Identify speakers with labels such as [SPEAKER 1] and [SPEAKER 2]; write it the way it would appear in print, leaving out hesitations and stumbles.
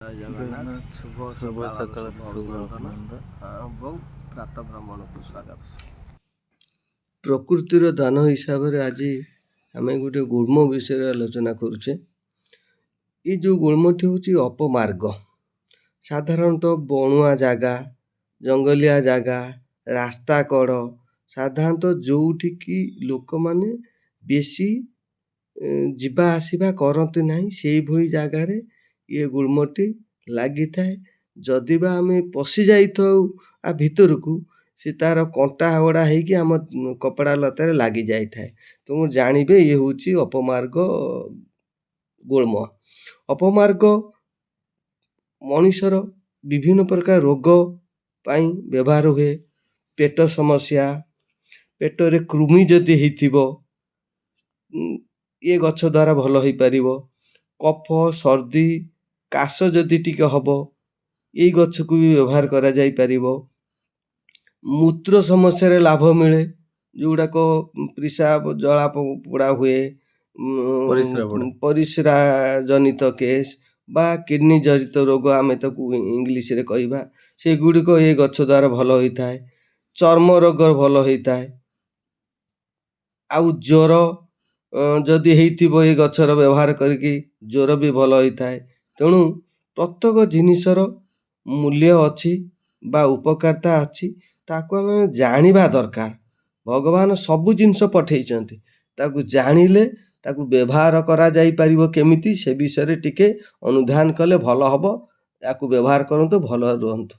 [SPEAKER 1] ଜୟ ଜଗନ୍ନାଥ।
[SPEAKER 2] ଜଗନ୍ନାଥ
[SPEAKER 1] ଶୁଭ
[SPEAKER 2] ଶୁଭ
[SPEAKER 1] ସକାଳର
[SPEAKER 2] ସକାଳ
[SPEAKER 1] ଶୁଭ
[SPEAKER 2] ଶୁଭ
[SPEAKER 1] ଅଭିନନ୍ଦନ
[SPEAKER 2] ଅଭିନନ୍ଦନ।
[SPEAKER 1] ଏବଂ ପ୍ରାତଃ ଭ୍ରମଣକୁ ସ୍ୱାଗତ।
[SPEAKER 3] ପ୍ରକୃତିର ଦାନ ହିସାବରେ ଆଜି ଆମେ ଗୋଟେ ଗୁଳ୍ମ ବିଷୟରେ ଆଲୋଚନା କରୁଛେ। ଏ ଯେଉଁ ଗୁଳ୍ମଟି ହେଉଛି ଅପମାର୍ଗ। ସାଧାରଣତଃ ବଣୁଆ ଜାଗା, ଜଙ୍ଗଲିଆ ଜାଗା, ରାସ୍ତା କଡ଼, ସାଧାରଣତଃ ଯେଉଁଠିକି ଲୋକମାନେ ବେଶୀ ଯିବା ଆସିବା କରନ୍ତି ନାହିଁ, ସେଇଭଳି ଜାଗାରେ ଏ ଗୁଳ୍ମଟି ଲାଗିଥାଏ। ଯଦି ବା ଆମେ ପଶି ଯାଇଥାଉ ଆ ଭିତରକୁ, ସେ ତାର କଣ୍ଟା ହାବଡ଼ା ହେଇକି ଆମ କପଡ଼ା ଲତାରେ ଲାଗି ଯାଇଥାଏ। ତେଣୁ ଜାଣିବେ ଇଏ ହେଉଛି ଅପମାର୍ଗ ଗୁଳ୍ମ। ଅପମାର୍ଗ ମଣିଷର ବିଭିନ୍ନ ପ୍ରକାର ରୋଗ ପାଇଁ ବ୍ୟବହାର ହୁଏ। ପେଟ ସମସ୍ୟା, ପେଟରେ କୃମି ଯଦି ହେଇଥିବ ଏ ଗଛ ଦ୍ୱାରା ଭଲ ହେଇପାରିବ। କଫ, ସର୍ଦ୍ଦି, କାଶ ଯଦି ଟିକେ ହବ, ଏଇ ଗଛକୁ ବି ବ୍ୟବହାର କରାଯାଇପାରିବ। ମୂତ୍ର ସମସ୍ୟାରେ ଲାଭ ମିଳେ, ଯେଉଁଗୁଡ଼ାକ ପିସାବ ଜଳା ପୋଡ଼ା ହୁଏ, ପରିସ୍ରା ଜନିତ କେସ୍ ବା କିଡ଼ନୀ ଜନିତ ରୋଗ ଆମେ ତାକୁ ଇଂଲିଶରେ କହିବା, ସେଗୁଡ଼ିକ ଏ ଗଛ ଦ୍ୱାରା ଭଲ ହୋଇଥାଏ। ଚର୍ମ ରୋଗ ଭଲ ହେଇଥାଏ। ଆଉ ଜ୍ୱର ଯଦି ହେଇଥିବ, ଏ ଗଛର ବ୍ୟବହାର କରିକି ଜ୍ୱର ବି ଭଲ ହେଇଥାଏ। ତେଣୁ ପ୍ରତ୍ୟେକ ଜିନିଷର ମୂଲ୍ୟ ଅଛି ବା ଉପକାରିତା ଅଛି, ତାକୁ ଆମେ ଜାଣିବା ଦରକାର। ଭଗବାନ ସବୁ ଜିନିଷ ପଠେଇଛନ୍ତି, ତାକୁ ଜାଣିଲେ ତାକୁ ବ୍ୟବହାର କରାଯାଇପାରିବ କେମିତି, ସେ ବିଷୟରେ ଟିକେ ଅନୁଧ୍ୟାନ କଲେ ଭଲ ହେବ। ୟାକୁ ବ୍ୟବହାର କରନ୍ତୁ, ଭଲ ରୁହନ୍ତୁ।